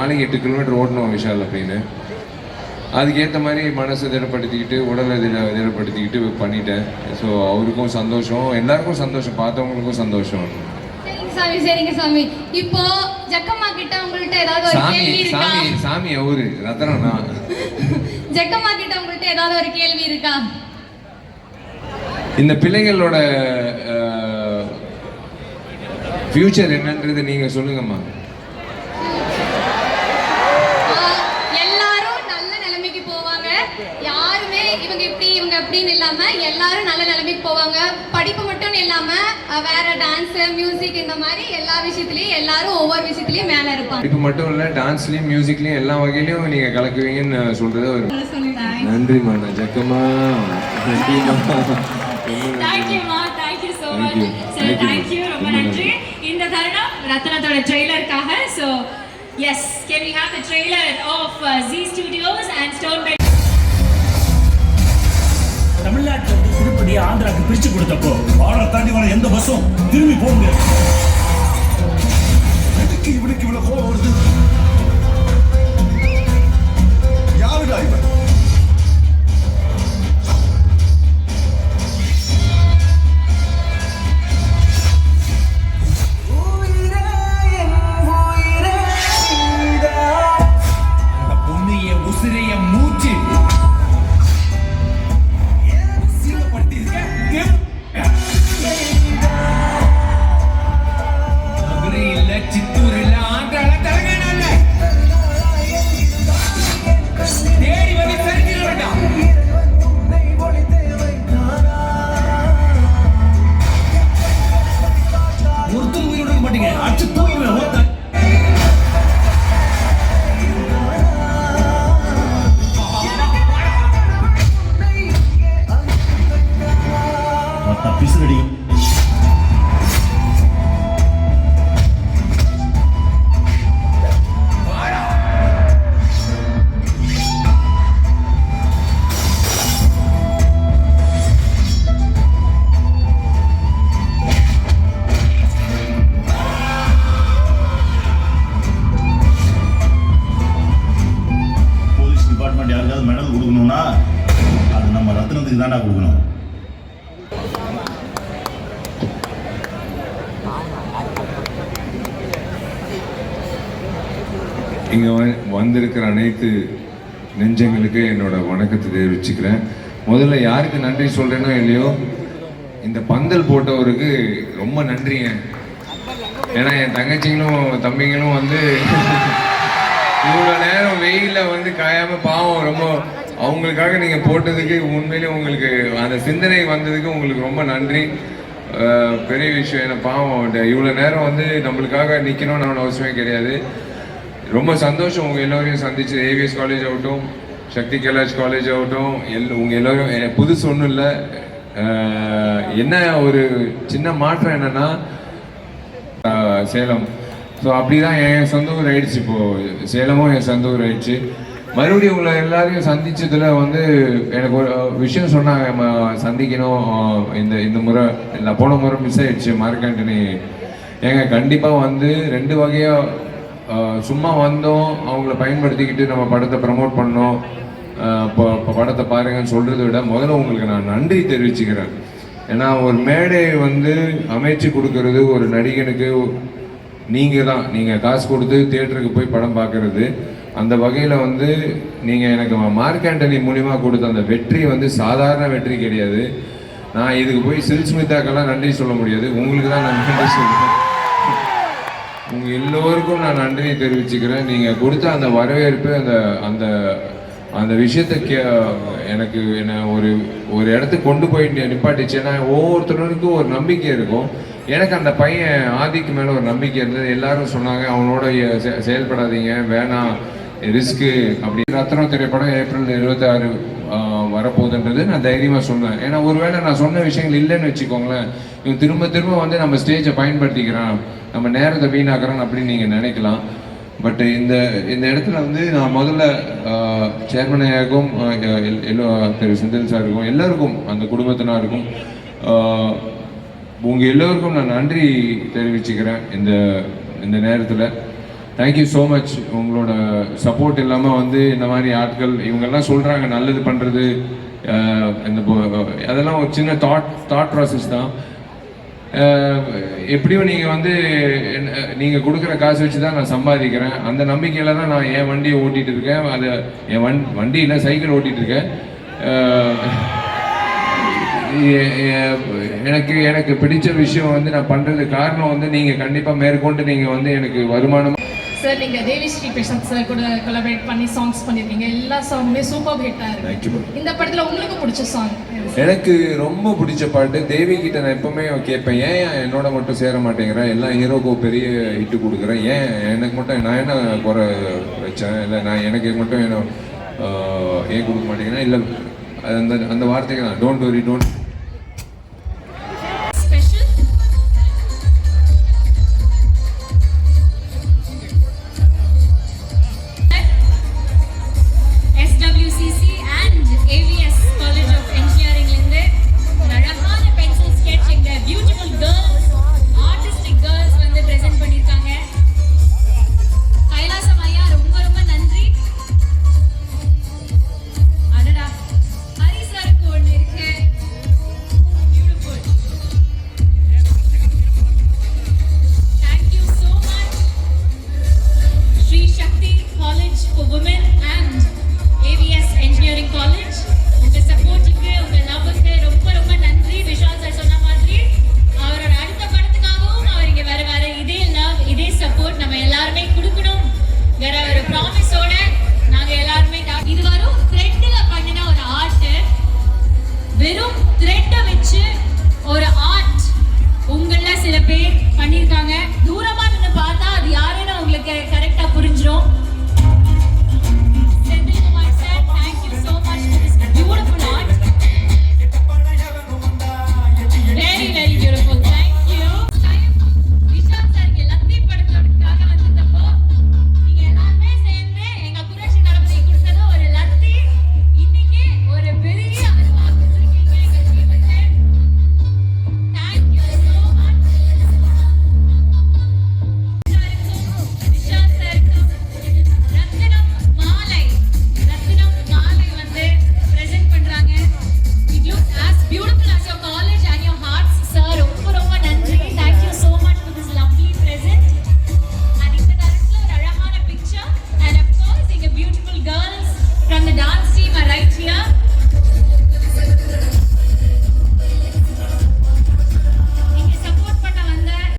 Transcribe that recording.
நாளைக்கு 8 கிலோமீட்டர் ஓடணும் விஷால் அப்படின்னு. அதுக்கேற்ற மாதிரி மனசை திடப்படுத்திக்கிட்டு உடலை திடப்படுத்திக்கிட்டு பண்ணிட்டேன். ஸோ அவருக்கும் சந்தோஷம், எல்லாருக்கும் சந்தோஷம், பார்த்தவங்களுக்கும் சந்தோஷம். சாமி சரிங்க சாமி. இப்போ ஜக்கம்மா கிட்ட உங்கள்ட்ட ஏதாவது ஒரு கேள்வி இருக்கா? சாமி அவரு ரத்னா. ஜக்கம்மா கிட்ட உங்கள்ட்ட ஏதாவது ஒரு கேள்வி இருக்கா? இந்த பிள்ளைங்களோட ஃபியூச்சர் என்னன்றது நீங்க சொல்லுங்கம்மா. எல்லாரும் நல்ல நிலைமைக்கு போவாங்க. யாருமே இவங்க இப்படி இவங்க அப்படின்னு இல்லாம எல்லாரும் நல்ல நிலைமைக்கு போவாங்க. படிப்பு மட்டும் இல்லாம வேற டான்ஸ், மியூசிக், இந்த மாதிரி எல்லா விஷயத்துலயும் எல்லாரும் ஒவ்வொரு விஷயத்துலயும் மேல இருப்பாங்க. இப்போ மட்டும் இல்ல, டான்ஸ்லயும் மியூசிக்லயும் எல்லா வகையிலயும் நீங்க கலக்குவீங்கன்னு சொல்றது ஒரு நன்றிமா. ஜக்கம்மா ரொம்ப நன்றி. இந்த தருணம் ரத்னத்தோட ட்ரெய்லருக்காக. So yes, can we have the trailer of Z Studios and Stone Bed? தமிழ்நாட்டுல இருந்து திருப்பதி ஆந்திராக்கு பிரிச்சு கொடுத்தப்போ பார்டர் தாண்டி வர எந்த பஸ்ஸும் திரும்பி போக முடியாது. இவனுக்கு இவ்வளவு கோவம் வருது. யாருடா இவன்? மெடல் கொடுக்கணும்னா அது நம்ம ரத்னத்துக்கு தான்டா கொடுக்கணும். இங்க வந்திருக்கிற அனைத்து நெஞ்சங்களுக்கு என்னோட வணக்கத்தை தெரிவிச்சுக்கிறேன். முதல்ல யாருக்கு நன்றி சொல்றேனோ இல்லையோ, இந்த பந்தல் போட்டவருக்கு ரொம்ப நன்றிங்க. ஏன்னா என் தங்கச்சிங்களும் தம்பிங்களும் வந்து இவ்வளோ நேரம் வெயிலில் காயாம பாவம், ரொம்ப அவங்களுக்காக நீங்கள் போட்டதுக்கு உண்மையிலே உங்களுக்கு அந்த சிந்தனை வந்ததுக்கு உங்களுக்கு ரொம்ப நன்றி. பெரிய விஷயம். என்ன பாவம் இவ்வளோ நேரம் நம்மளுக்காக நிற்கணும்னு அவசியமே கிடையாது. ரொம்ப சந்தோஷம் உங்கள் எல்லோரையும் சந்திச்சு. ஏவிஎஸ் காலேஜ் ஆகட்டும், சக்தி கைலாஷ் காலேஜ் ஆகட்டும், உங்கள் எல்லோரும் புதுசு ஒன்றும் இல்லை. என்ன ஒரு சின்ன மாற்றம் என்னன்னா சேலம். ஸோ அப்படி தான் என் சொந்த ஊர் ஆயிடுச்சு. இப்போது சேலமும் என் சொந்த ஊர் ஆயிடுச்சு. மறுபடியும் உங்களை எல்லாரையும் சந்திச்சதில் எனக்கு ஒரு விஷயம் சொன்னாங்க, சந்திக்கணும். இந்த முறை இல்லை, போன முறை மிஸ் ஆயிடுச்சு மார்க் ஆண்டனி. ஏங்க கண்டிப்பாக 2 வகையாக சும்மா வந்தோம், அவங்கள பயன்படுத்திக்கிட்டு நம்ம படத்தை ப்ரமோட் பண்ணோம், இப்போ படத்தை பாருங்கன்னு சொல்கிறத விட முதல்ல உங்களுக்கு நான் நன்றி தெரிவிச்சுக்கிறேன். ஏன்னா ஒரு மேடை அமைச்சு கொடுக்கறது ஒரு நடிகனுக்கு நீங்கள் தான். நீங்கள் காசு கொடுத்து தியேட்டருக்கு போய் படம் பார்க்கறது. அந்த வகையில் நீங்கள் எனக்கு மார்க் ஆண்டனி மூலிமா கொடுத்த அந்த வெற்றி சாதாரண வெற்றி கிடையாது. நான் இதுக்கு போய் சில்ஸ்மிதாக்கெல்லாம் நன்றி சொல்ல முடியாது, உங்களுக்கு தான் நான் நன்றி சொல்லுவேன். உங்கள் எல்லோருக்கும் நான் நன்றி தெரிவிச்சுக்கிறேன். நீங்கள் கொடுத்த அந்த வரவேற்பு, அந்த அந்த விஷயத்தை எனக்கு என்ன ஒரு இடத்துக்கு கொண்டு போய் நிப்பாட்டிச்சு. ஏன்னா ஒவ்வொருத்தருக்கும் ஒரு நம்பிக்கை இருக்கும். எனக்கு அந்த பையன் ஆதிக்கு மேலே ஒரு நம்பிக்கை இருந்தது. எல்லாரும் சொன்னாங்க அவனோட செயல்படாதீங்க, வேணாம், ரிஸ்க்கு அப்படி. ரத்னம் திரைப்படம் ஏப்ரல் 26 வரப்போகுதுன்றது நான் தைரியமாக சொன்னேன். ஏன்னா ஒருவேளை நான் சொன்ன விஷயங்கள் இல்லைன்னு வச்சுக்கோங்களேன், இவன் திரும்ப திரும்ப நம்ம ஸ்டேஜை பயன்படுத்திக்கிறான், நம்ம நேரத்தை வீணாக்குறான் அப்படின்னு நீங்கள் நினைக்கலாம். பட் இந்த இடத்துல நான் முதல்ல சேர்மனையாகவும் திரு செந்தில் சாருக்கும் எல்லாருக்கும் அந்த குடும்பத்தினருக்கும் உங்கள் எல்லோருக்கும் நான் நன்றி தெரிவிச்சுக்கிறேன் இந்த நேரத்தில். Thank you so much. உங்களோட சப்போர்ட் இல்லாமல் வந்து இந்த மாதிரி ஆட்கள் இவங்கெல்லாம் சொல்கிறாங்க நல்லது பண்ணுறது, அதெல்லாம் ஒரு சின்ன தாட் ப்ராசஸ் தான். எப்படியும் நீங்கள் வந்து நீங்கள் கொடுக்குற காசு வச்சு தான் நான் சம்பாதிக்கிறேன். அந்த நம்பிக்கையில் தான் நான் என் வண்டியை ஓட்டிகிட்டு இருக்கேன். அது என் வண்டியில் சைக்கிள் ஓட்டிகிட்டு இருக்கேன். எனக்கு பிடிச்ச விஷயம் வந்து நான் பண்ணுறதுக்கு காரணம் வந்து நீங்கள் கண்டிப்பாக மேற்கொண்டு நீங்கள் வந்து எனக்கு வருமானம். சார் நீங்கள் தேவி ஸ்ரீ பிரசாத் சார் கூட கொலாபரேட் பண்ணி சாங்ஸ் பண்ணியிருக்கீங்க. எல்லா சாங்குமே சூப்பர் ஹிட்டாக இருக்கு. இந்த படத்தில் உங்களுக்கு பிடிச்ச சாங்? எனக்கு ரொம்ப பிடிச்ச பாட்டு தேவி கிட்ட நான் எப்பவுமே கேட்பேன், ஏன் என்னோட மட்டும் சேர மாட்டேங்கிறேன், எல்லா ஹீரோக்கும் பெரிய ஹிட்டு கொடுக்குறேன், ஏன் எனக்கு மட்டும் நான் என்ன குறை வச்சேன், இல்லை நான் எனக்கு மட்டும் என்ன ஏன் கொடுக்க மாட்டேங்கிறேன், இல்லை அந்த வார்த்தைக்கு தான் டோன்ட் வரி டோன்ட்